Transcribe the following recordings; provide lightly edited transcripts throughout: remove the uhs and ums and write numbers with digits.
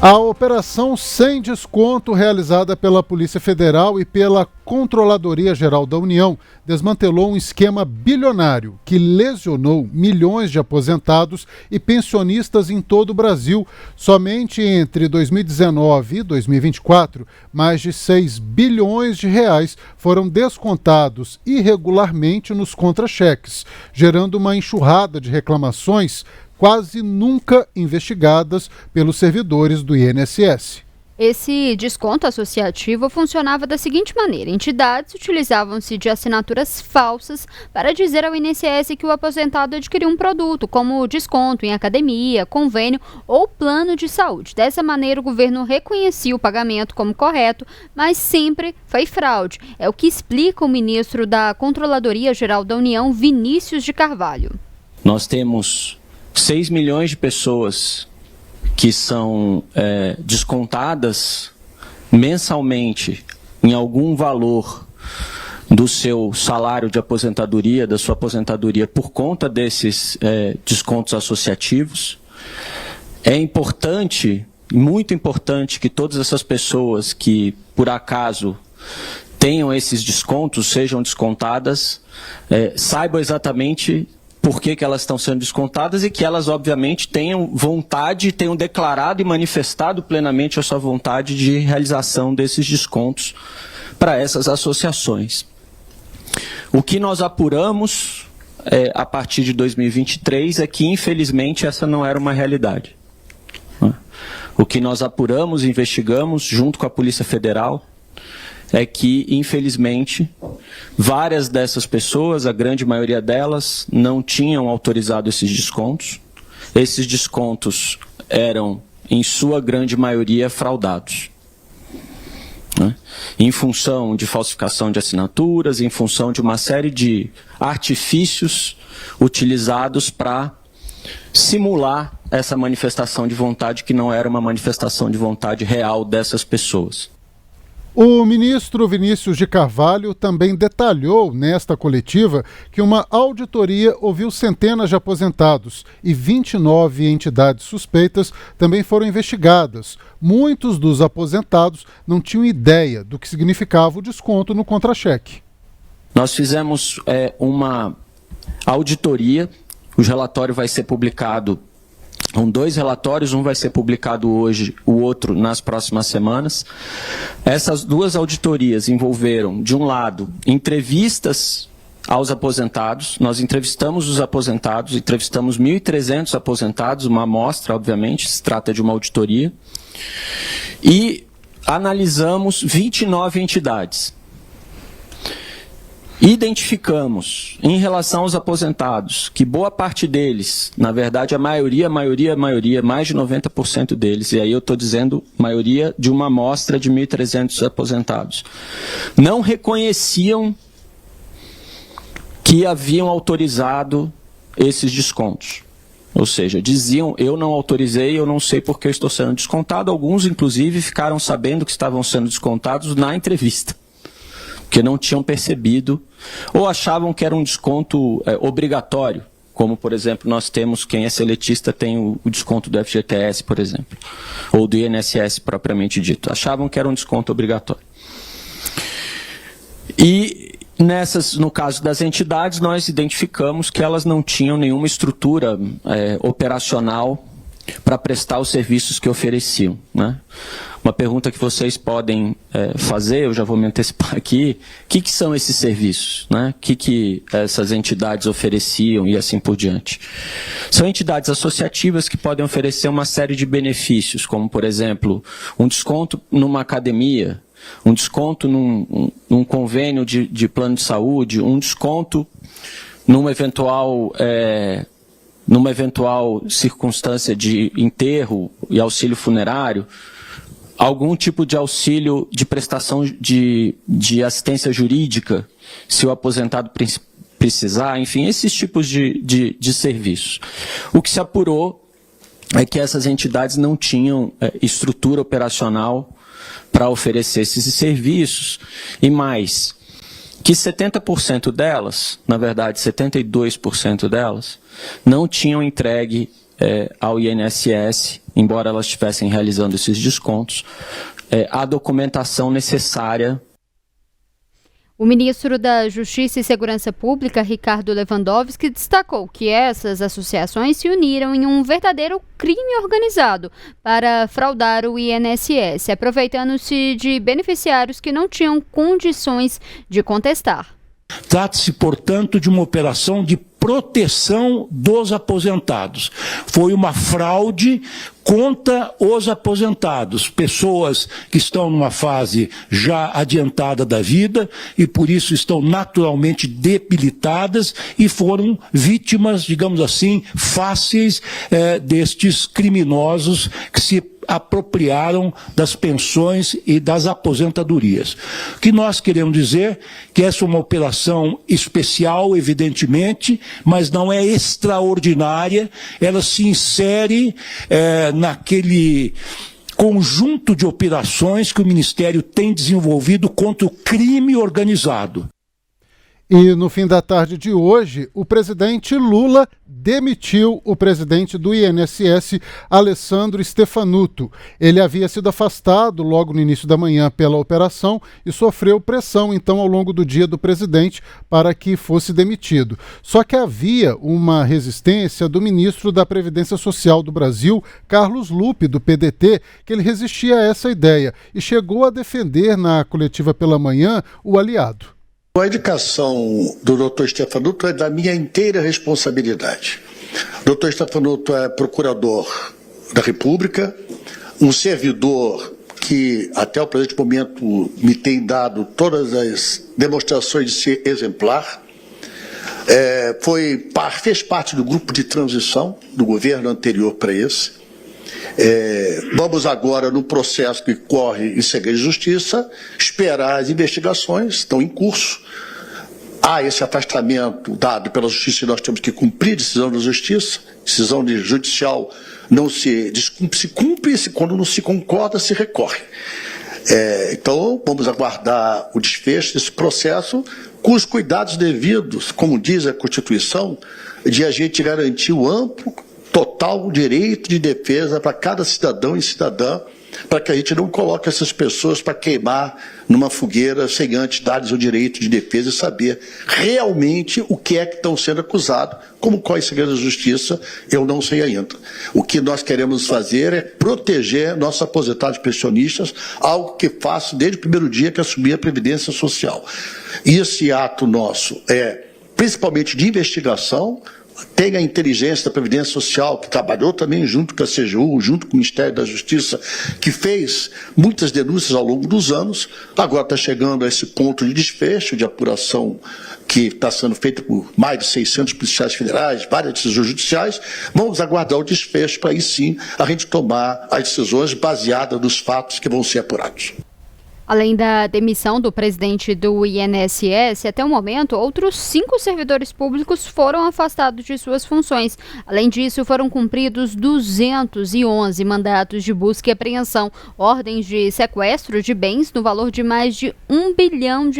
A operação sem desconto realizada pela Polícia Federal e pela Controladoria Geral da União desmantelou um esquema bilionário que lesionou milhões de aposentados e pensionistas em todo o Brasil. Somente entre 2019 e 2024, mais de 6 bilhões de reais foram descontados irregularmente nos contra-cheques, gerando uma enxurrada de reclamações quase nunca investigadas pelos servidores do INSS. Esse desconto associativo funcionava da seguinte maneira: entidades utilizavam-se de assinaturas falsas para dizer ao INSS que o aposentado adquiriu um produto, como desconto em academia, convênio ou plano de saúde. Dessa maneira, o governo reconhecia o pagamento como correto, mas sempre foi fraude. É o que explica o ministro da Controladoria Geral da União, Vinícius de Carvalho. Nós temos 6 milhões de pessoas que são descontadas mensalmente em algum valor do seu salário de aposentadoria, da sua aposentadoria, por conta desses descontos associativos. É importante, muito importante, que todas essas pessoas que, por acaso, tenham esses descontos, sejam descontadas, saibam exatamente por que elas estão sendo descontadas e que elas, obviamente, tenham vontade, tenham declarado e manifestado plenamente a sua vontade de realização desses descontos para essas associações. O que nós apuramos a partir de 2023 é que, infelizmente, essa não era uma realidade. O que nós apuramos e investigamos junto com a Polícia Federal é que, infelizmente, várias dessas pessoas, a grande maioria delas, não tinham autorizado esses descontos. Esses descontos eram, em sua grande maioria, fraudados, né? Em função de falsificação de assinaturas, em função de uma série de artifícios utilizados para simular essa manifestação de vontade que não era uma manifestação de vontade real dessas pessoas. O ministro Vinícius de Carvalho também detalhou nesta coletiva que uma auditoria ouviu centenas de aposentados e 29 entidades suspeitas também foram investigadas. Muitos dos aposentados não tinham ideia do que significava o desconto no contra-cheque. Nós fizemos uma auditoria, o relatório vai ser publicado. São 2 relatórios, um vai ser publicado hoje, o outro nas próximas semanas. Essas 2 auditorias envolveram, de um lado, entrevistas aos aposentados. Nós entrevistamos os aposentados, entrevistamos 1.300 aposentados, uma amostra, obviamente, se trata de uma auditoria. E analisamos 29 entidades. Identificamos, em relação aos aposentados, que boa parte deles, na verdade a maioria, mais de 90% deles, e aí eu estou dizendo maioria de uma amostra de 1.300 aposentados, não reconheciam que haviam autorizado esses descontos. Ou seja, diziam, eu não autorizei, eu não sei porque eu estou sendo descontado. Alguns, inclusive, ficaram sabendo que estavam sendo descontados na entrevista, porque não tinham percebido, ou achavam que era um desconto obrigatório, como, por exemplo, nós temos, quem é seletista tem o desconto do FGTS, por exemplo, ou do INSS propriamente dito. Achavam que era um desconto obrigatório. E no caso das entidades, nós identificamos que elas não tinham nenhuma estrutura operacional para prestar os serviços que ofereciam, né? Uma pergunta que vocês podem fazer, eu já vou me antecipar aqui, o que são esses serviços, né? O que essas entidades ofereciam e assim por diante? São entidades associativas que podem oferecer uma série de benefícios, como, por exemplo, um desconto numa academia, um desconto num convênio de plano de saúde, um desconto numa eventual circunstância de enterro e auxílio funerário, algum tipo de auxílio de prestação de assistência jurídica, se o aposentado precisar, enfim, esses tipos de serviços. O que se apurou é que essas entidades não tinham estrutura operacional para oferecer esses serviços, e mais, que 70% delas, na verdade 72% delas, não tinham entregue ao INSS, embora elas estivessem realizando esses descontos, a documentação necessária. O ministro da Justiça e Segurança Pública, Ricardo Lewandowski, destacou que essas associações se uniram em um verdadeiro crime organizado para fraudar o INSS, aproveitando-se de beneficiários que não tinham condições de contestar. Trata-se, portanto, de uma operação de proteção dos aposentados. Foi uma fraude contra os aposentados, pessoas que estão numa fase já adiantada da vida e por isso estão naturalmente debilitadas e foram vítimas, digamos assim, fáceis destes criminosos que se apropriaram das pensões e das aposentadorias. O que nós queremos dizer que essa é uma operação especial, evidentemente, mas não é extraordinária, ela se insere naquele conjunto de operações que o Ministério tem desenvolvido contra o crime organizado. E no fim da tarde de hoje, o presidente Lula demitiu o presidente do INSS, Alessandro Stefanuto. Ele havia sido afastado logo no início da manhã pela operação e sofreu pressão, então, ao longo do dia do presidente para que fosse demitido. Só que havia uma resistência do ministro da Previdência Social do Brasil, Carlos Lupe, do PDT, que ele resistia a essa ideia e chegou a defender na coletiva pela manhã o aliado. A indicação do Dr. Stefanuto é da minha inteira responsabilidade. O Dr. Stefanuto é procurador da República, um servidor que até o presente momento me tem dado todas as demonstrações de ser exemplar. Fez parte do grupo de transição do governo anterior para esse. Vamos agora, no processo que corre em segredo de justiça, esperar as investigações, estão em curso. Há esse afastamento dado pela justiça e nós temos que cumprir a decisão da justiça. Decisão judicial não se descumpre, se cumpre, quando não se concorda, se recorre. Então, vamos aguardar o desfecho desse processo com os cuidados devidos, como diz a Constituição, de a gente garantir o amplo, total direito de defesa para cada cidadão e cidadã, para que a gente não coloque essas pessoas para queimar numa fogueira sem antes dar-lhes o direito de defesa e saber realmente o que é que estão sendo acusados, como qual é o segredo da justiça, eu não sei ainda. O que nós queremos fazer é proteger nossos aposentados pensionistas, algo que faço desde o primeiro dia que assumi a Previdência Social. E esse ato nosso é principalmente de investigação. Tem a inteligência da Previdência Social, que trabalhou também junto com a CGU, junto com o Ministério da Justiça, que fez muitas denúncias ao longo dos anos. Agora está chegando a esse ponto de desfecho, de apuração que está sendo feita por mais de 600 policiais federais, várias decisões judiciais. Vamos aguardar o desfecho para aí sim a gente tomar as decisões baseadas nos fatos que vão ser apurados. Além da demissão do presidente do INSS, até o momento, outros 5 servidores públicos foram afastados de suas funções. Além disso, foram cumpridos 211 mandatos de busca e apreensão, ordens de sequestro de bens no valor de mais de R$1 bilhão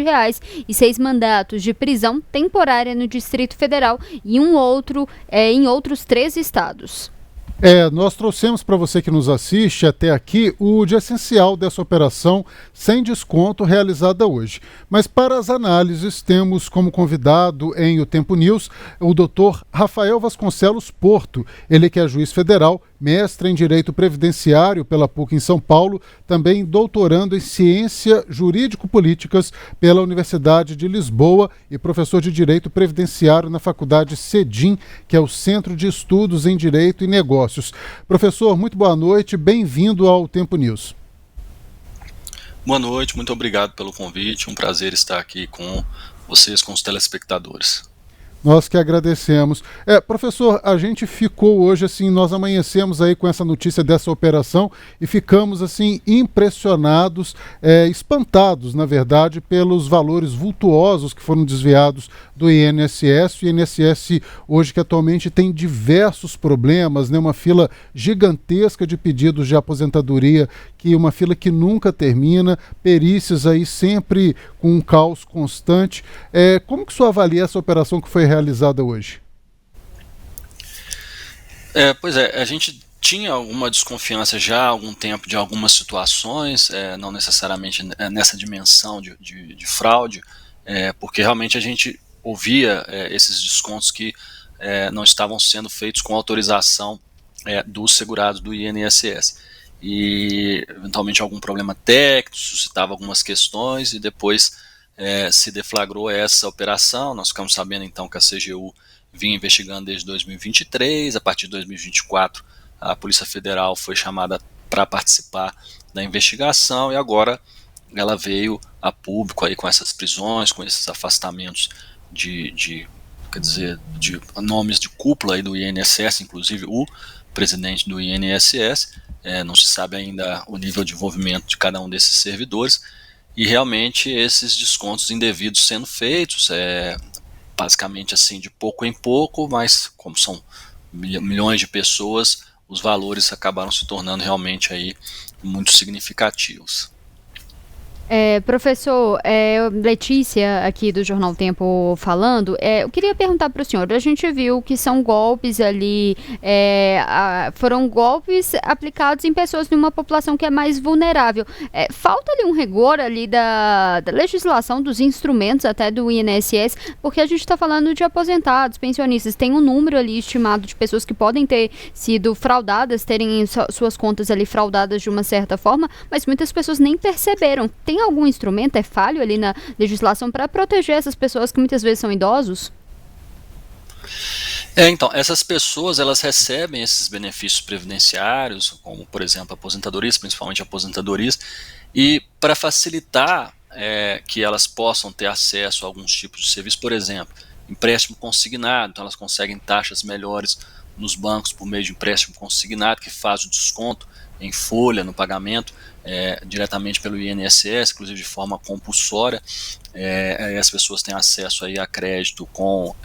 e 6 mandatos de prisão temporária no Distrito Federal e em outros 3 estados. Nós trouxemos para você que nos assiste até aqui o de essencial dessa operação sem desconto realizada hoje. Mas para as análises temos como convidado em O Tempo News o Dr. Rafael Vasconcelos Porto, ele que é juiz federal, mestre em Direito Previdenciário pela PUC em São Paulo, também doutorando em Ciência Jurídico-Políticas pela Universidade de Lisboa e professor de Direito Previdenciário na Faculdade CEDIM, que é o Centro de Estudos em Direito e Negócios. Professor, muito boa noite, bem-vindo ao Tempo News. Boa noite, muito obrigado pelo convite, um prazer estar aqui com vocês, com os telespectadores. Nós que agradecemos. Professor, a gente ficou hoje, assim, nós amanhecemos aí com essa notícia dessa operação e ficamos, assim, impressionados, espantados, na verdade, pelos valores vultuosos que foram desviados do INSS. O INSS hoje que atualmente tem diversos problemas, né? Uma fila gigantesca de pedidos de aposentadoria, uma fila que nunca termina, perícias aí sempre com um caos constante. Como que o senhor avalia essa operação que foi realizada hoje? Pois é, a gente tinha alguma desconfiança já há algum tempo de algumas situações, não necessariamente nessa dimensão de fraude, porque realmente a gente ouvia esses descontos que não estavam sendo feitos com autorização dos segurados do INSS. E eventualmente algum problema técnico, suscitava algumas questões e depois se deflagrou essa operação. Nós ficamos sabendo então que a CGU vinha investigando desde 2023, a partir de 2024 a Polícia Federal foi chamada para participar da investigação e agora ela veio a público aí com essas prisões, com esses afastamentos quer dizer, de nomes de cúpula aí do INSS, inclusive o presidente do INSS. Não se sabe ainda o nível de envolvimento de cada um desses servidores e realmente esses descontos indevidos sendo feitos, basicamente assim de pouco em pouco, mas como são milhões de pessoas, os valores acabaram se tornando realmente aí muito significativos. Professor, Letícia aqui do Jornal Tempo falando, eu queria perguntar para o senhor, a gente viu que são golpes ali, foram golpes aplicados em pessoas de uma população que é mais vulnerável. Falta ali um rigor ali da legislação, dos instrumentos até do INSS, porque a gente está falando de aposentados, pensionistas, tem um número ali estimado de pessoas que podem ter sido fraudadas, terem suas contas ali fraudadas de uma certa forma, mas muitas pessoas nem perceberam. Tem algum instrumento, falho ali na legislação para proteger essas pessoas que muitas vezes são idosos? Então, essas pessoas elas recebem esses benefícios previdenciários, como por exemplo aposentadorias, principalmente aposentadorias, e para facilitar que elas possam ter acesso a alguns tipos de serviço, por exemplo, empréstimo consignado, então elas conseguem taxas melhores nos bancos por meio de empréstimo consignado, que faz o desconto em folha no pagamento diretamente pelo INSS, inclusive de forma compulsória. As pessoas têm acesso aí a crédito com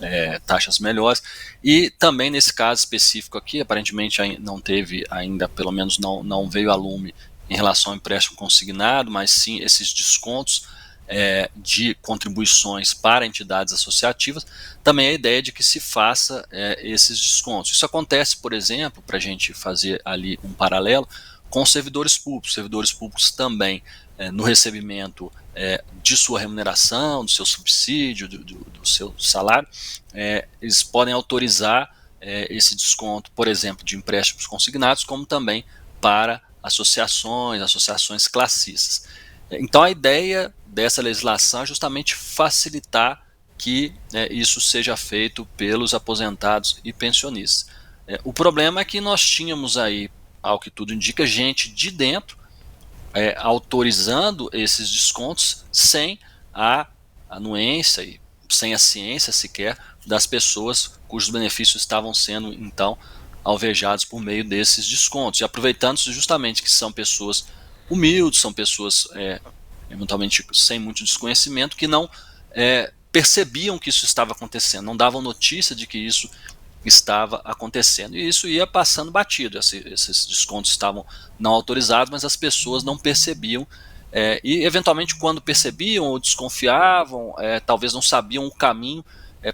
taxas melhores, e também nesse caso específico aqui, aparentemente não teve ainda, pelo menos não veio a lume em relação ao empréstimo consignado, mas sim esses descontos de contribuições para entidades associativas, também a ideia de que se faça esses descontos. Isso acontece, por exemplo, para a gente fazer ali um paralelo, com servidores públicos. Servidores públicos também, no recebimento de sua remuneração, do seu subsídio, do seu salário, eles podem autorizar esse desconto, por exemplo, de empréstimos consignados, como também para associações classistas. Então a ideia dessa legislação é justamente facilitar que isso seja feito pelos aposentados e pensionistas. O problema é que nós tínhamos aí, ao que tudo indica, gente de dentro autorizando esses descontos sem a anuência e sem a ciência sequer das pessoas cujos benefícios estavam sendo então alvejados por meio desses descontos, e aproveitando-se justamente que são pessoas humildes, são pessoas eventualmente sem muito desconhecimento, que não percebiam que isso estava acontecendo, não davam notícia de que isso estava acontecendo, e isso ia passando batido. Esses descontos estavam não autorizados, mas as pessoas não percebiam, e eventualmente quando percebiam ou desconfiavam, talvez não sabiam o caminho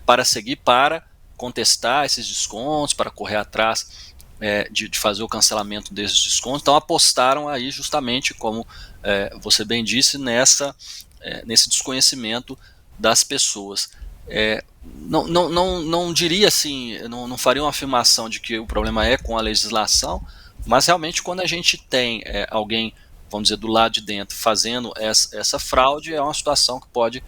para seguir para contestar esses descontos, para correr atrás de fazer o cancelamento desses descontos. Então apostaram aí justamente, como você bem disse, nesse desconhecimento das pessoas. Não diria assim, não faria uma afirmação de que o problema é com a legislação, mas realmente quando a gente tem alguém, vamos dizer, do lado de dentro fazendo essa fraude, é uma situação que pode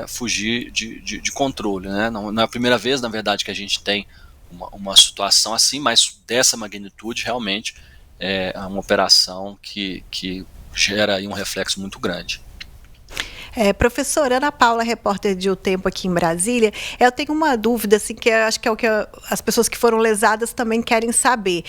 fugir de controle, né? Não é a primeira vez, na verdade, que a gente tem uma situação assim, mas dessa magnitude realmente é uma operação que gera aí um reflexo muito grande. Professora Ana Paula, repórter de O Tempo aqui em Brasília, eu tenho uma dúvida, assim, que eu acho que é o que as pessoas que foram lesadas também querem saber.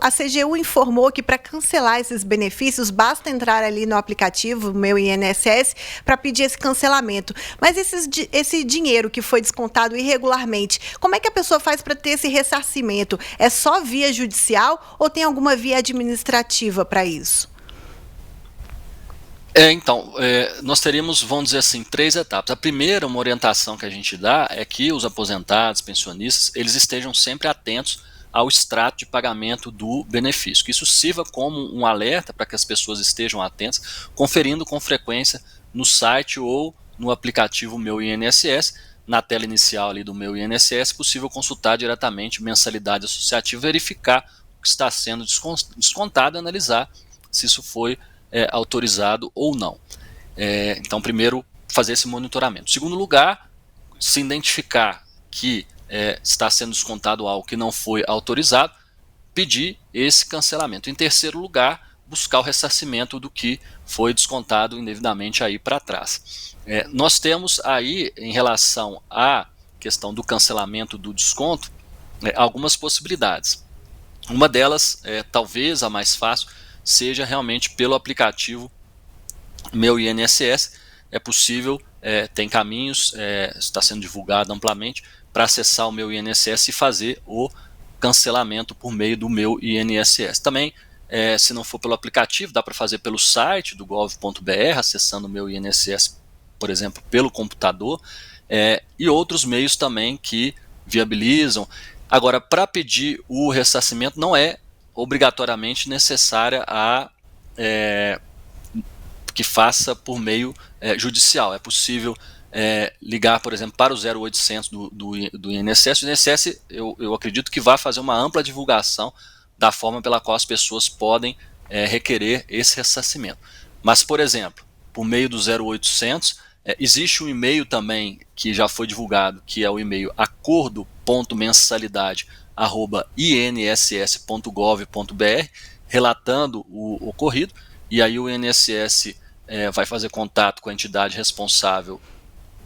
A CGU informou que para cancelar esses benefícios, basta entrar ali no aplicativo, meu INSS, para pedir esse cancelamento. Mas esse dinheiro que foi descontado irregularmente, como é que a pessoa faz para ter esse ressarcimento? É só via judicial ou tem alguma via administrativa para isso? Então, nós teríamos, vamos dizer assim, 3 etapas. A primeira, uma orientação que a gente dá é que os aposentados, pensionistas, eles estejam sempre atentos ao extrato de pagamento do benefício. Que isso sirva como um alerta para que as pessoas estejam atentas, conferindo com frequência no site ou no aplicativo Meu INSS. Na tela inicial ali do Meu INSS, é possível consultar diretamente mensalidade associativa, verificar o que está sendo descontado e analisar se isso foi autorizado ou não. Então, primeiro, fazer esse monitoramento. Segundo lugar, se identificar que está sendo descontado algo que não foi autorizado, pedir esse cancelamento. Em terceiro lugar, buscar o ressarcimento do que foi descontado indevidamente aí para trás. Nós temos aí, em relação à questão do cancelamento do desconto, algumas possibilidades. Uma delas, talvez a mais fácil, seja realmente pelo aplicativo Meu INSS. É possível, tem caminhos, está sendo divulgado amplamente, para acessar o Meu INSS e fazer o cancelamento por meio do Meu INSS. Também, se não for pelo aplicativo, dá para fazer pelo site do gov.br, acessando o Meu INSS, por exemplo, pelo computador, e outros meios também que viabilizam. Agora, para pedir o ressarcimento, não é obrigatoriamente necessária que faça por meio judicial. É possível ligar, por exemplo, para o 0800 do INSS. O INSS, eu acredito que vai fazer uma ampla divulgação da forma pela qual as pessoas podem requerer esse ressarcimento. Mas, por exemplo, por meio do 0800, existe um e-mail também que já foi divulgado, que é o e-mail acordo.mensalidade@inss.gov.br, relatando o ocorrido, e aí o INSS vai fazer contato com a entidade responsável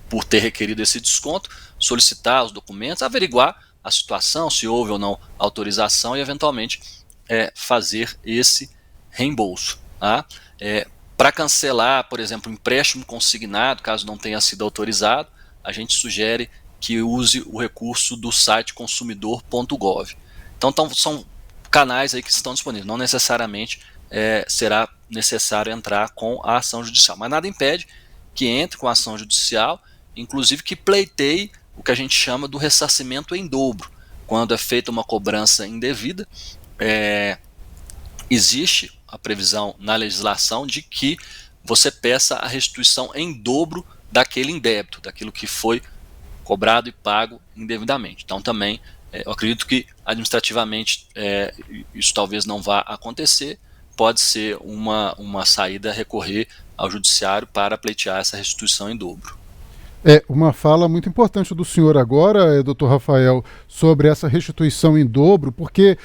por ter requerido esse desconto, solicitar os documentos, averiguar a situação, se houve ou não autorização e eventualmente fazer esse reembolso. Tá? Para cancelar, por exemplo, empréstimo consignado, caso não tenha sido autorizado, a gente sugere que use o recurso do site consumidor.gov. Então são canais aí que estão disponíveis, não necessariamente será necessário entrar com a ação judicial, mas nada impede que entre com a ação judicial, inclusive que pleiteie o que a gente chama do ressarcimento em dobro. Quando é feita uma cobrança indevida, existe a previsão na legislação de que você peça a restituição em dobro daquele indébito, daquilo que foi cobrado e pago indevidamente. Então também, eu acredito que administrativamente isso talvez não vá acontecer, pode ser uma saída recorrer ao judiciário para pleitear essa restituição em dobro. Uma fala muito importante do senhor agora, doutor Rafael, sobre essa restituição em dobro, porque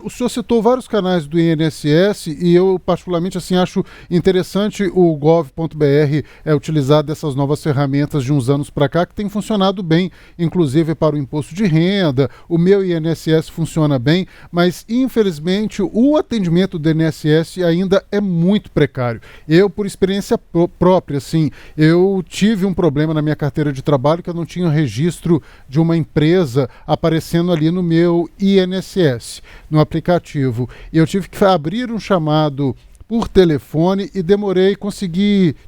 o senhor citou vários canais do INSS e eu particularmente assim acho interessante o gov.br utilizar dessas novas ferramentas de uns anos para cá, que tem funcionado bem, inclusive para o imposto de renda. O Meu INSS funciona bem, mas infelizmente o atendimento do INSS ainda é muito precário. Eu, por experiência própria, assim, eu tive um problema na minha carteira de trabalho que eu não tinha registro de uma empresa aparecendo ali no meu INSS, no aplicativo. E eu tive que abrir um chamado por telefone e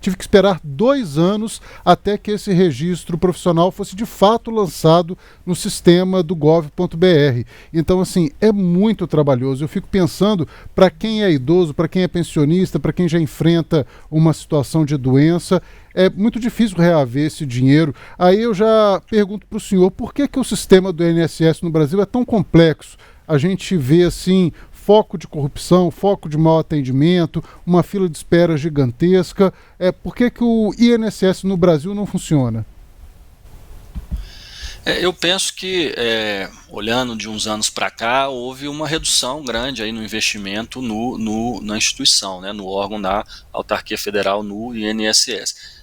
tive que esperar 2 anos até que esse registro profissional fosse de fato lançado no sistema do gov.br. Então, assim, é muito trabalhoso. Eu fico pensando, para quem é idoso, para quem é pensionista, para quem já enfrenta uma situação de doença, é muito difícil reaver esse dinheiro. Aí eu já pergunto para o senhor, por que o sistema do INSS no Brasil é tão complexo? A gente vê, assim, foco de corrupção, foco de mau atendimento, uma fila de espera gigantesca. Por que o INSS no Brasil não funciona? Eu penso que, olhando de uns anos para cá, houve uma redução grande aí no investimento na instituição, né, no órgão da autarquia federal, no INSS.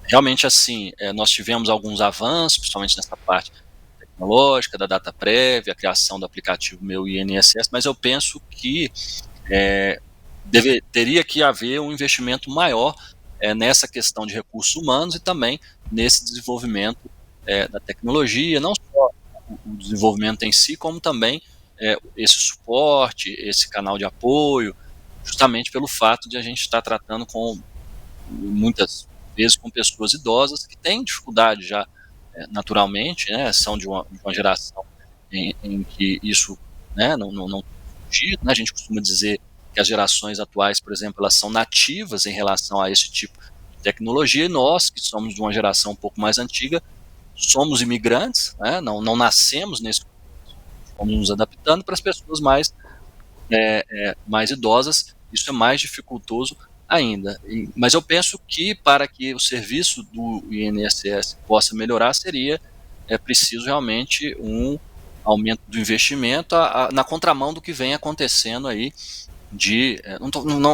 Realmente, assim, nós tivemos alguns avanços, principalmente nessa parte tecnológica, da data prévia, a criação do aplicativo Meu INSS, mas eu penso que teria que haver um investimento maior nessa questão de recursos humanos e também nesse desenvolvimento da tecnologia, não só o desenvolvimento em si, como também esse suporte, esse canal de apoio, justamente pelo fato de a gente estar tratando muitas vezes com pessoas idosas que têm dificuldade já naturalmente, né, são de uma geração em que isso, né, não fugir, né? A gente costuma dizer que as gerações atuais, por exemplo, elas são nativas em relação a esse tipo de tecnologia, e nós, que somos de uma geração um pouco mais antiga, somos imigrantes, né? Não nascemos nesse, fomos nos adaptando. Para as pessoas mais idosas, isso é mais dificultoso ainda. Mas eu penso que para que o serviço do INSS possa melhorar, seria preciso realmente um aumento do investimento na contramão do que vem acontecendo aí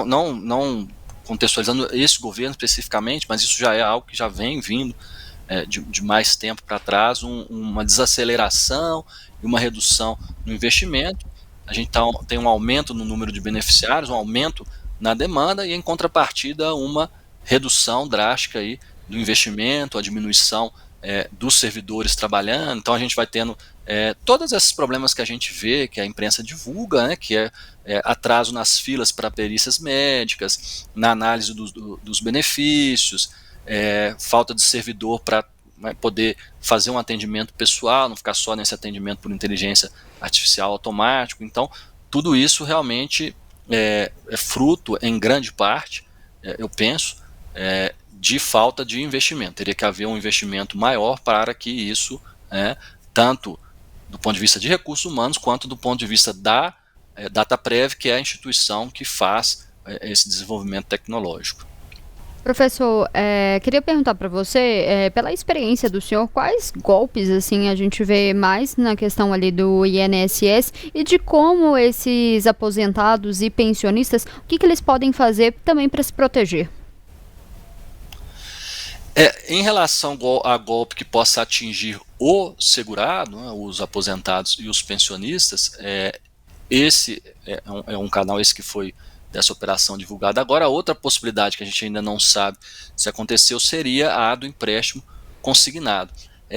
não contextualizando esse governo especificamente, mas isso já é algo que já vem vindo de mais tempo para trás, uma desaceleração e uma redução no investimento. A gente tem um aumento no número de beneficiários, um aumento na demanda, e em contrapartida uma redução drástica aí do investimento, a diminuição dos servidores trabalhando. Então a gente vai tendo todos esses problemas que a gente vê, que a imprensa divulga, né, que é atraso nas filas para perícias médicas, na análise dos benefícios, falta de servidor para poder fazer um atendimento pessoal, não ficar só nesse atendimento por inteligência artificial automático. Então, tudo isso realmente é fruto, em grande parte, eu penso, de falta de investimento. Teria que haver um investimento maior para que isso, tanto do ponto de vista de recursos humanos, quanto do ponto de vista da DataPrev, que é a instituição que faz esse desenvolvimento tecnológico. Professor, queria perguntar para você, pela experiência do senhor, quais golpes assim a gente vê mais na questão ali do INSS, e de como esses aposentados e pensionistas, o que eles podem fazer também para se proteger? Em relação a golpe que possa atingir o segurado, né, os aposentados e os pensionistas, esse é um canal, esse que foi dessa operação divulgada. Agora, outra possibilidade que a gente ainda não sabe se aconteceu seria a do empréstimo consignado.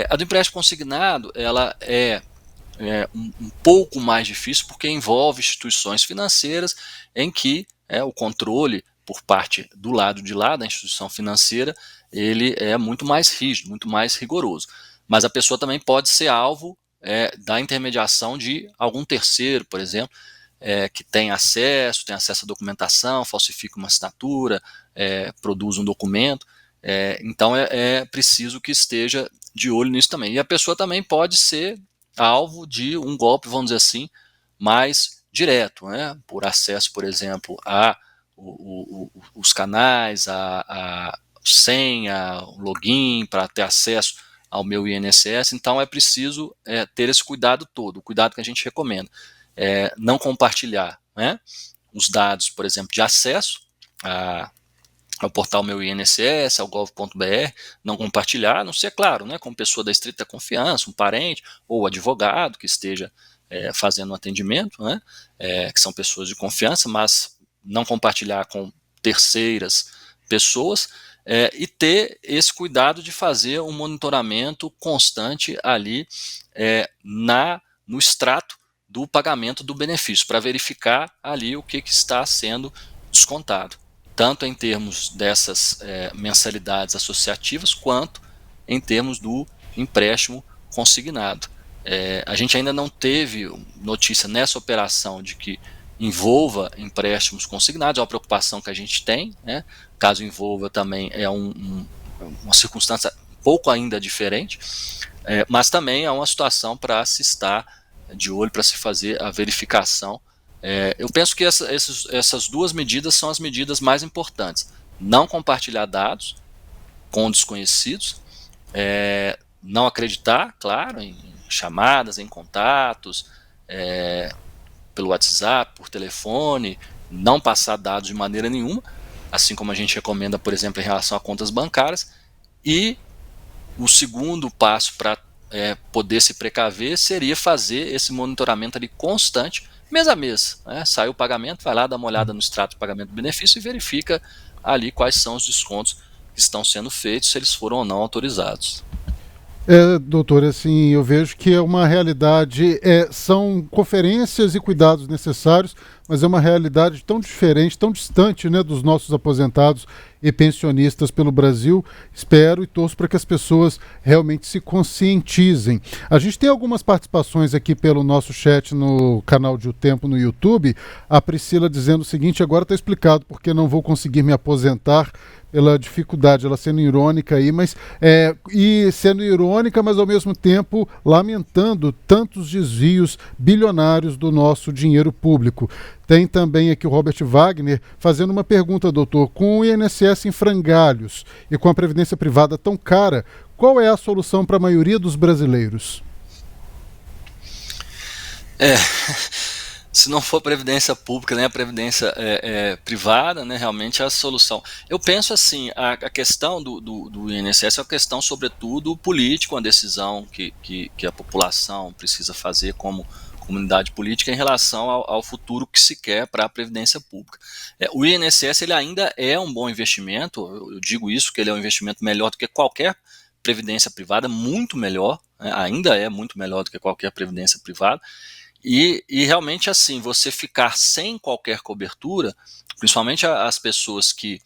A do empréstimo consignado, ela é um pouco mais difícil, porque envolve instituições financeiras em que o controle por parte do lado de lá da instituição financeira, ele é muito mais rígido, muito mais rigoroso. Mas a pessoa também pode ser alvo da intermediação de algum terceiro, por exemplo, que tem acesso à documentação, falsifica uma assinatura, produz um documento. Então é preciso que esteja de olho nisso também. E a pessoa também pode ser alvo de um golpe, vamos dizer assim, mais direto, né? Por acesso, por exemplo, a os canais, a senha, o login, para ter acesso ao meu INSS. Então é preciso ter esse cuidado todo, o cuidado que a gente recomenda. Não compartilhar, né, os dados, por exemplo, de acesso ao portal Meu INSS, ao gov.br, não compartilhar, a não ser, claro, né, com pessoa da estrita confiança, um parente ou advogado que esteja fazendo um atendimento, né, que são pessoas de confiança, mas não compartilhar com terceiras pessoas, e ter esse cuidado de fazer um monitoramento constante ali no extrato do pagamento do benefício, para verificar ali o que está sendo descontado, tanto em termos dessas mensalidades associativas, quanto em termos do empréstimo consignado. A gente ainda não teve notícia nessa operação de que envolva empréstimos consignados, é uma preocupação que a gente tem, né? Caso envolva também uma circunstância um pouco ainda diferente, mas também é uma situação para se estar de olho, para se fazer a verificação. Eu penso que essas duas medidas são as medidas mais importantes: não compartilhar dados com desconhecidos, não acreditar, claro, em chamadas, em contatos, pelo WhatsApp, por telefone, não passar dados de maneira nenhuma, assim como a gente recomenda, por exemplo, em relação a contas bancárias. E o segundo passo para poder se precaver seria fazer esse monitoramento ali constante, mês a mês, né? Sai o pagamento, vai lá, dá uma olhada no extrato de pagamento do benefício e verifica ali quais são os descontos que estão sendo feitos, se eles foram ou não autorizados. Doutor, assim, eu vejo que é uma realidade, são conferências e cuidados necessários mas é uma realidade tão diferente, tão distante, né, dos nossos aposentados e pensionistas pelo Brasil. Espero e torço para que as pessoas realmente se conscientizem. A gente tem algumas participações aqui pelo nosso chat no canal de O Tempo no YouTube. A Priscila dizendo o seguinte: agora está explicado porque não vou conseguir me aposentar pela dificuldade, ela sendo irônica aí, mas mas ao mesmo tempo lamentando tantos desvios bilionários do nosso dinheiro público. Tem também aqui o Robert Wagner fazendo uma pergunta, doutor: com o INSS em frangalhos e com a previdência privada tão cara, qual é a solução para a maioria dos brasileiros? Se não for a previdência pública, nem a previdência privada, né, realmente é a solução. Eu penso assim, a questão do INSS é uma questão, sobretudo, política, uma decisão que a população precisa fazer como comunidade política em relação ao futuro que se quer para a previdência pública. O INSS ele ainda é um bom investimento, eu digo isso, que ele é um investimento melhor do que qualquer previdência privada, muito melhor, né, ainda é muito melhor do que qualquer previdência privada. E realmente assim, você ficar sem qualquer cobertura, principalmente as pessoas que...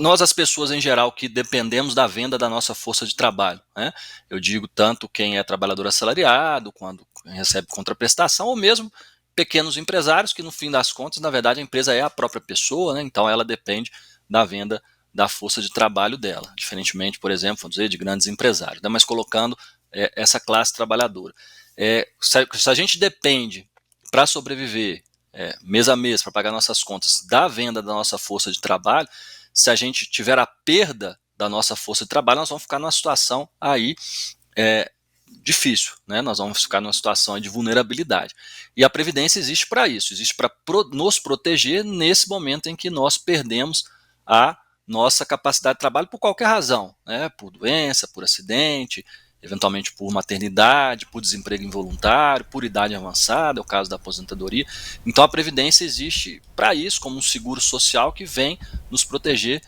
nós, as pessoas em geral, que dependemos da venda da nossa força de trabalho, né? Eu digo tanto quem é trabalhador assalariado, quando recebe contraprestação, ou mesmo pequenos empresários, que no fim das contas, na verdade, a empresa é a própria pessoa, né? Então ela depende da venda da força de trabalho dela, diferentemente, por exemplo, vamos dizer, de grandes empresários, né? Mas colocando essa classe trabalhadora. Se a gente depende para sobreviver mês a mês, para pagar nossas contas, da venda da nossa força de trabalho, se a gente tiver a perda da nossa força de trabalho, nós vamos ficar numa situação aí difícil, né? Nós vamos ficar numa situação de vulnerabilidade. E a Previdência existe para isso, existe para nos proteger nesse momento em que nós perdemos a nossa capacidade de trabalho por qualquer razão, né? Por doença, por acidente, eventualmente por maternidade, por desemprego involuntário, por idade avançada, é o caso da aposentadoria. Então a Previdência existe para isso, como um seguro social que vem nos proteger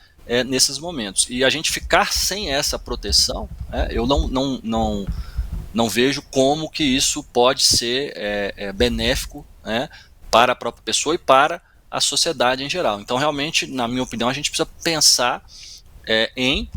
nesses momentos. E a gente ficar sem essa proteção, eu não vejo como que isso pode ser benéfico, né, para a própria pessoa e para a sociedade em geral. Então realmente, na minha opinião, a gente precisa pensar em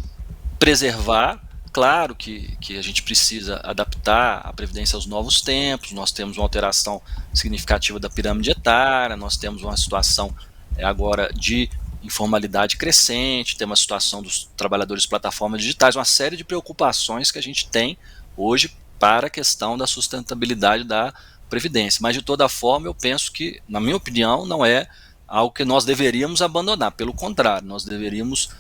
preservar. Claro que a gente precisa adaptar a Previdência aos novos tempos, nós temos uma alteração significativa da pirâmide etária, nós temos uma situação agora de informalidade crescente, temos a situação dos trabalhadores de plataformas digitais, uma série de preocupações que a gente tem hoje para a questão da sustentabilidade da Previdência. Mas de toda forma eu penso que, na minha opinião, não é algo que nós deveríamos abandonar, pelo contrário, nós deveríamos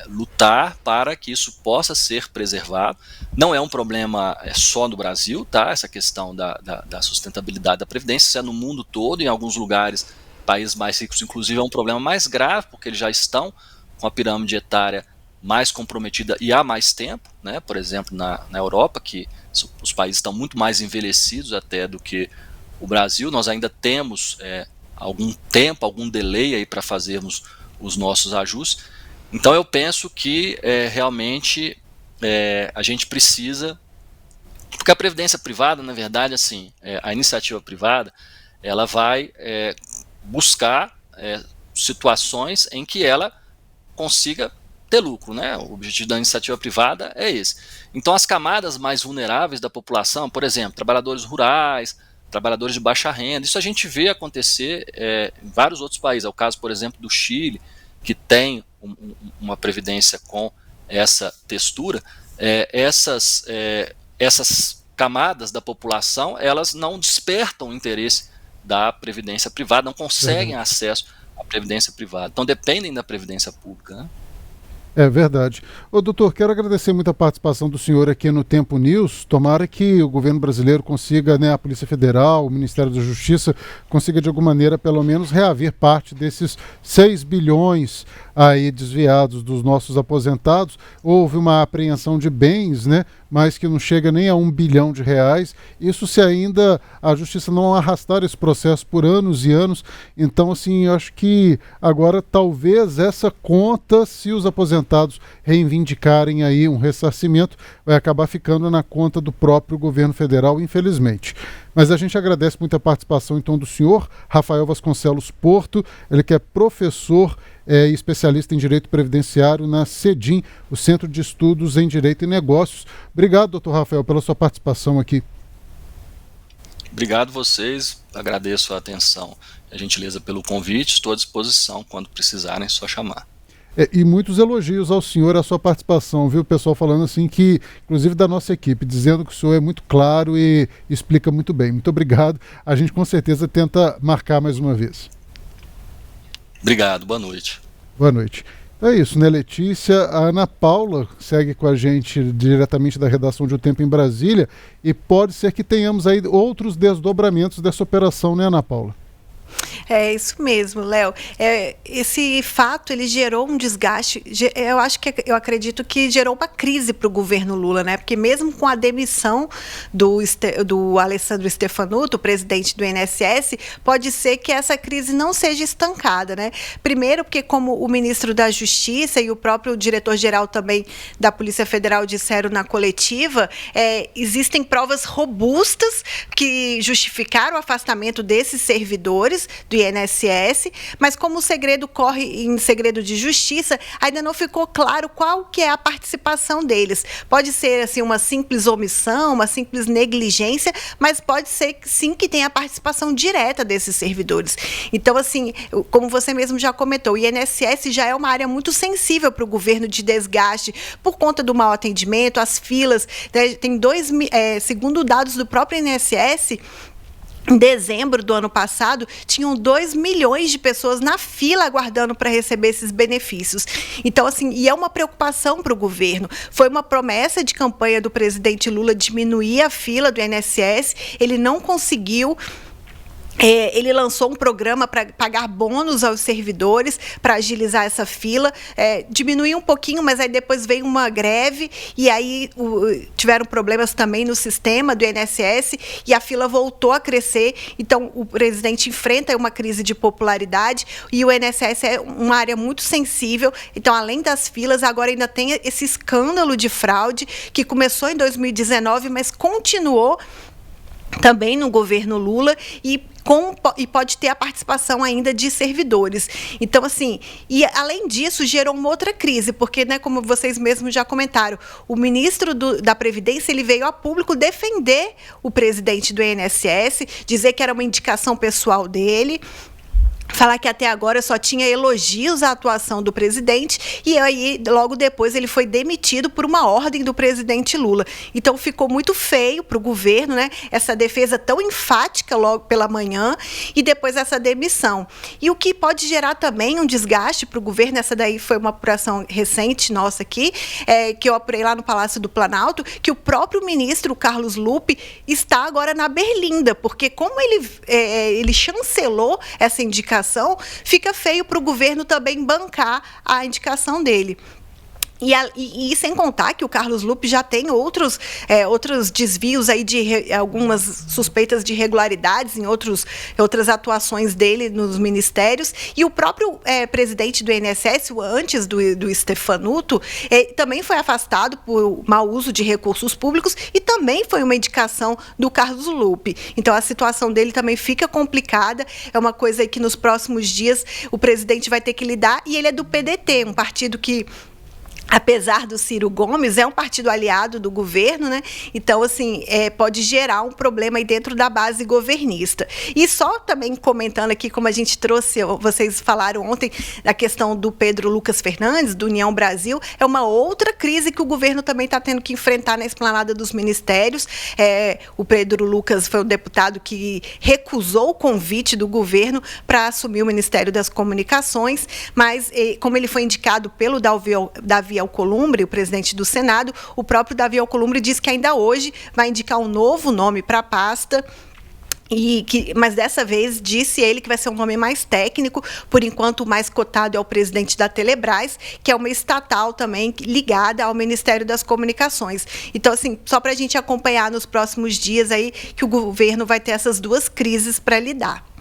lutar para que isso possa ser preservado. Não é um problema só no Brasil, tá? Essa questão da sustentabilidade da Previdência, isso é no mundo todo, em alguns lugares, países mais ricos, inclusive, é um problema mais grave, porque eles já estão com a pirâmide etária mais comprometida e há mais tempo, né? Por exemplo, na Europa, que os países estão muito mais envelhecidos até do que o Brasil, nós ainda temos algum tempo, algum delay aí para fazermos os nossos ajustes. Então eu penso que realmente a gente precisa, porque a previdência privada, na verdade, assim, a iniciativa privada, ela vai buscar situações em que ela consiga ter lucro, né? O objetivo da iniciativa privada é esse. Então as camadas mais vulneráveis da população, por exemplo, trabalhadores rurais, trabalhadores de baixa renda, isso a gente vê acontecer em vários outros países. É o caso, por exemplo, do Chile, que tem uma previdência com essa textura. Essas camadas da população, elas não despertam o interesse da previdência privada, não conseguem acesso à previdência privada, então dependem da previdência pública, né? É verdade. Ô, doutor, quero agradecer muito a participação do senhor aqui no Tempo News. Tomara que o governo brasileiro consiga, né, a Polícia Federal, o Ministério da Justiça, consiga de alguma maneira, pelo menos, reaver parte desses 6 bilhões aí desviados dos nossos aposentados. Houve uma apreensão de bens, né, mas que não chega nem a R$1 bilhão. Isso se ainda a Justiça não arrastar esse processo por anos e anos. Então, assim, eu acho que agora talvez essa conta, se os aposentados reivindicarem aí um ressarcimento, vai acabar ficando na conta do próprio governo federal, infelizmente. Mas a gente agradece muito a participação, então, do senhor Rafael Vasconcelos Porto, ele que é professor e especialista em Direito Previdenciário na CEDIM, o Centro de Estudos em Direito e Negócios. Obrigado, doutor Rafael, pela sua participação aqui. Obrigado vocês, agradeço a atenção e a gentileza pelo convite, estou à disposição, quando precisarem, é só chamar. E muitos elogios ao senhor, a sua participação, viu? O pessoal falando assim que, inclusive da nossa equipe, dizendo que o senhor é muito claro e explica muito bem. Muito obrigado. A gente com certeza tenta marcar mais uma vez. Obrigado, boa noite. Boa noite. É isso, né, Letícia? A Ana Paula segue com a gente diretamente da redação de O Tempo em Brasília e pode ser que tenhamos aí outros desdobramentos dessa operação, né, Ana Paula? É isso mesmo, Léo. Esse fato ele gerou um desgaste. Eu acredito que gerou uma crise para o governo Lula, né? Porque mesmo com a demissão do Alessandro Stefanuto, presidente do INSS, pode ser que essa crise não seja estancada, né? Primeiro, porque como o ministro da Justiça e o próprio diretor-geral também da Polícia Federal disseram na coletiva, existem provas robustas que justificaram o afastamento desses servidores do INSS, mas como o segredo corre em segredo de justiça, ainda não ficou claro qual que é a participação deles. Pode ser assim uma simples omissão, uma simples negligência, mas pode ser sim que tenha a participação direta desses servidores. Então, assim, como você mesmo já comentou, o INSS já é uma área muito sensível para o governo de desgaste por conta do mau atendimento, as filas, né? Tem segundo dados do próprio INSS, em dezembro do ano passado, tinham 2 milhões de pessoas na fila aguardando para receber esses benefícios. Então, assim, e é uma preocupação para o governo. Foi uma promessa de campanha do presidente Lula diminuir a fila do INSS, ele não conseguiu. Ele lançou um programa para pagar bônus aos servidores, para agilizar essa fila, diminuiu um pouquinho, mas aí depois veio uma greve e aí tiveram problemas também no sistema do INSS e a fila voltou a crescer. Então, o presidente enfrenta uma crise de popularidade e o INSS é uma área muito sensível. Então, além das filas, agora ainda tem esse escândalo de fraude que começou em 2019, mas continuou também no governo Lula e pode ter a participação ainda de servidores. Então, assim, e além disso, gerou uma outra crise, porque, né, como vocês mesmos já comentaram, o ministro da Previdência ele veio a público defender o presidente do INSS, dizer que era uma indicação pessoal dele, falar que até agora só tinha elogios à atuação do presidente e aí logo depois ele foi demitido por uma ordem do presidente Lula. Então ficou muito feio para o governo, né? Essa defesa tão enfática logo pela manhã e depois essa demissão. E o que pode gerar também um desgaste para o governo, essa daí foi uma apuração recente nossa aqui, que eu apurei lá no Palácio do Planalto, que o próprio ministro Carlos Lupe está agora na berlinda, porque como ele chancelou essa indicação, fica feio para o governo também bancar a indicação dele. E sem contar que o Carlos Lupe já tem outros desvios aí de algumas suspeitas de irregularidades em outras atuações dele nos ministérios. E o próprio presidente do INSS, antes do Stefanuto, também foi afastado por mau uso de recursos públicos e também foi uma indicação do Carlos Lupe. Então, a situação dele também fica complicada. É uma coisa aí que nos próximos dias o presidente vai ter que lidar. E ele é do PDT, um partido que, apesar do Ciro Gomes, é um partido aliado do governo, né? Então, assim, pode gerar um problema aí dentro da base governista. E só também comentando aqui, como a gente trouxe, vocês falaram ontem, da questão do Pedro Lucas Fernandes, do União Brasil, é uma outra crise que o governo também está tendo que enfrentar na esplanada dos ministérios. O Pedro Lucas foi um deputado que recusou o convite do governo para assumir o Ministério das Comunicações, mas como ele foi indicado pelo Davi Alcolumbre, o presidente do Senado, o próprio Davi Alcolumbre disse que ainda hoje vai indicar um novo nome para a pasta. Mas dessa vez disse ele que vai ser um nome mais técnico, por enquanto o mais cotado é o presidente da Telebrás, que é uma estatal também ligada ao Ministério das Comunicações. Então, assim, só para a gente acompanhar nos próximos dias aí que o governo vai ter essas duas crises para lidar.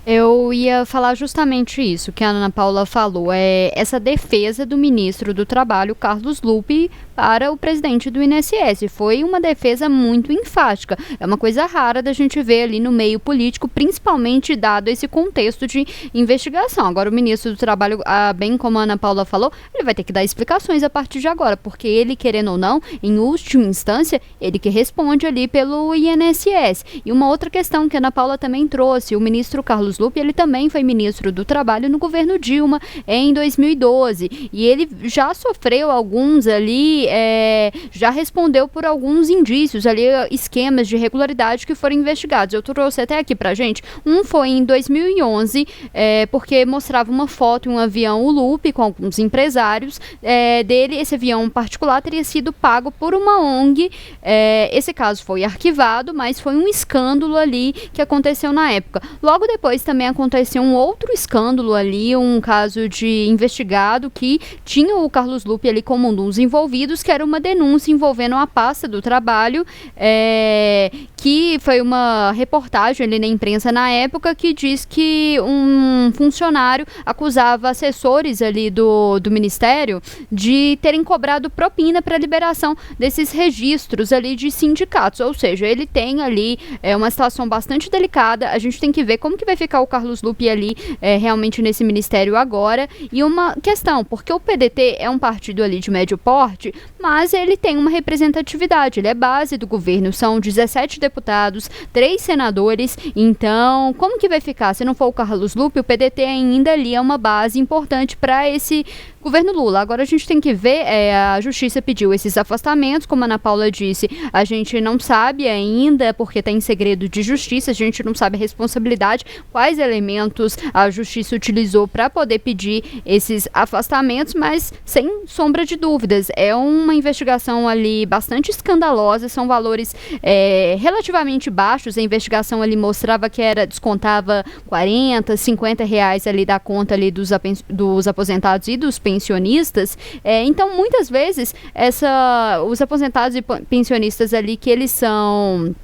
Eu ia falar justamente isso que a Ana Paula falou, essa defesa do ministro do Trabalho, Carlos Lupe, para o presidente do INSS. Foi uma defesa muito enfática. É uma coisa rara da gente ver ali no meio político, principalmente dado esse contexto de investigação. Agora, o ministro do Trabalho, bem como a Ana Paula falou, ele vai ter que dar explicações a partir de agora, porque ele, querendo ou não, em última instância, ele que responde ali pelo INSS. E uma outra questão que a Ana Paula também trouxe, o ministro Carlos Lupe, ele também foi ministro do Trabalho no governo Dilma em 2012, e ele já sofreu alguns ali, já respondeu por alguns indícios ali, esquemas de irregularidade que foram investigados. Eu trouxe até aqui pra gente, um foi em 2011, porque mostrava uma foto em um avião, o Lupe, com alguns empresários dele. Esse avião particular teria sido pago por uma ONG. Esse caso foi arquivado, mas foi um escândalo ali que aconteceu na época. Logo depois também aconteceu um outro escândalo ali, um caso de investigado que tinha o Carlos Lupe ali como um dos envolvidos, que era uma denúncia envolvendo a pasta do trabalho, que foi uma reportagem ali na imprensa na época, que diz que um funcionário acusava assessores ali do Ministério de terem cobrado propina para a liberação desses registros ali de sindicatos. Ou seja, ele tem ali uma situação bastante delicada. A gente tem que ver como que vai ficar o Carlos Lupe ali realmente nesse ministério agora. E uma questão, porque o PDT é um partido ali de médio porte, mas ele tem uma representatividade, ele é base do governo, são 17 deputados, 3 senadores. Então, como que vai ficar? Se não for o Carlos Lupe, o PDT ainda ali é uma base importante para esse governo Lula. Agora a gente tem que ver, a Justiça pediu esses afastamentos, como a Ana Paula disse, a gente não sabe ainda, porque está em segredo de justiça, a gente não sabe a responsabilidade, quais elementos a Justiça utilizou para poder pedir esses afastamentos, mas sem sombra de dúvidas, é uma investigação ali bastante escandalosa, são valores relativamente baixos. A investigação ali mostrava que descontava 40, 50 reais ali da conta ali dos aposentados e dos pensionistas. Então, muitas vezes, os aposentados e pensionistas ali, que eles são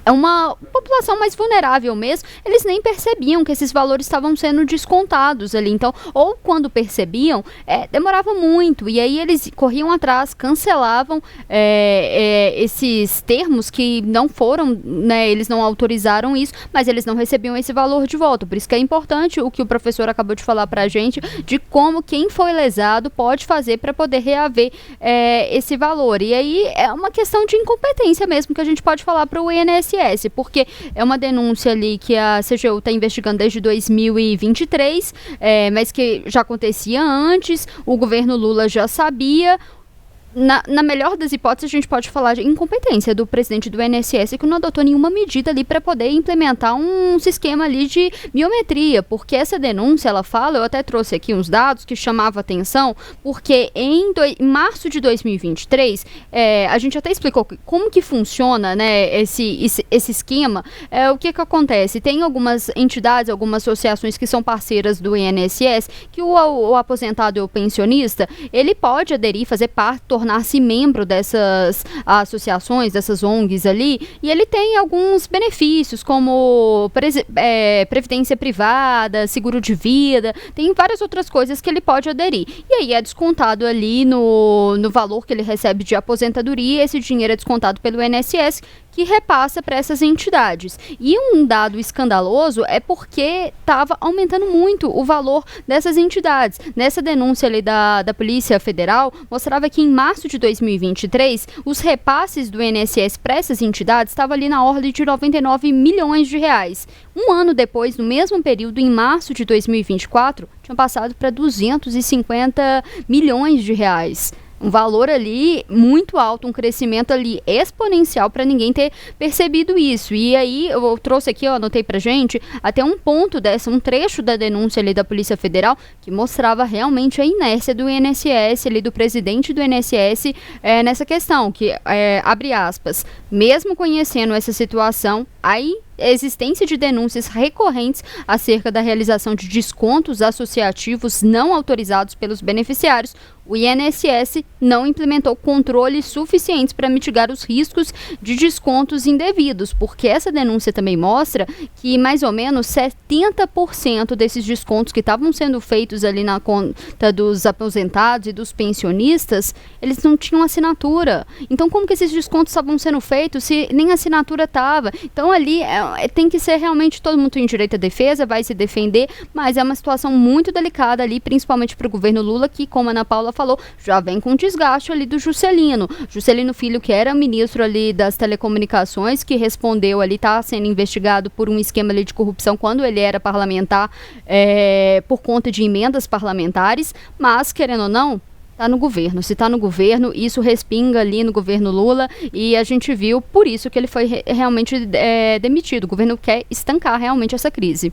uma população mais vulnerável mesmo, eles nem percebiam que esses valores estavam sendo descontados ali. Então, ou quando percebiam, demorava muito, e aí eles corriam atrás, cancelavam esses termos que não foram, né, eles não autorizaram isso, mas eles não recebiam esse valor de volta. Por isso que é importante o que o professor acabou de falar pra gente, de como quem foi lesado pode fazer para poder reaver esse valor. E aí é uma questão de incompetência mesmo, que a gente pode falar para o INSS, porque é uma denúncia ali que a CGU está investigando desde 2023, mas que já acontecia antes, o governo Lula já sabia. Na melhor das hipóteses, a gente pode falar de incompetência do presidente do INSS, que não adotou nenhuma medida ali para poder implementar um sistema ali de biometria, porque essa denúncia, ela fala, eu até trouxe aqui uns dados que chamavam atenção, porque em março de 2023, a gente até explicou como que funciona, né, esse esquema. O que acontece? Tem algumas entidades, algumas associações que são parceiras do INSS, que o aposentado e o pensionista, ele pode aderir, fazer parte, tornar-se membro dessas associações, dessas ONGs ali, e ele tem alguns benefícios, como previdência privada, seguro de vida, tem várias outras coisas que ele pode aderir. E aí é descontado ali no valor que ele recebe de aposentadoria, esse dinheiro é descontado pelo INSS, que repassa para essas entidades. E um dado escandaloso é porque estava aumentando muito o valor dessas entidades. Nessa denúncia ali da Polícia Federal, mostrava que em março de 2023, os repasses do INSS para essas entidades estavam ali na ordem de 99 milhões de reais. Um ano depois, no mesmo período, em março de 2024, tinham passado para 250 milhões de reais. Um valor ali muito alto, um crescimento ali exponencial para ninguém ter percebido isso. E aí eu trouxe aqui, eu anotei pra gente, até um ponto um trecho da denúncia ali da Polícia Federal, que mostrava realmente a inércia do INSS, ali do presidente do INSS, nessa questão, que, abre aspas, mesmo conhecendo essa situação, aí existência de denúncias recorrentes acerca da realização de descontos associativos não autorizados pelos beneficiários, o INSS não implementou controles suficientes para mitigar os riscos de descontos indevidos, porque essa denúncia também mostra que mais ou menos 70% desses descontos que estavam sendo feitos ali na conta dos aposentados e dos pensionistas, eles não tinham assinatura. Então, como que esses descontos estavam sendo feitos se nem assinatura estava? Então, ali tem que ser realmente, todo mundo tem direito à defesa, vai se defender, mas é uma situação muito delicada ali, principalmente para o governo Lula, que, como a Ana Paula falou, já vem com desgaste ali do Juscelino Filho, que era ministro ali das telecomunicações, que respondeu ali, está sendo investigado por um esquema ali de corrupção quando ele era parlamentar, por conta de emendas parlamentares, mas, querendo ou não, está no governo. Se está no governo, isso respinga ali no governo Lula, e a gente viu por isso que ele foi realmente demitido. O governo quer estancar realmente essa crise.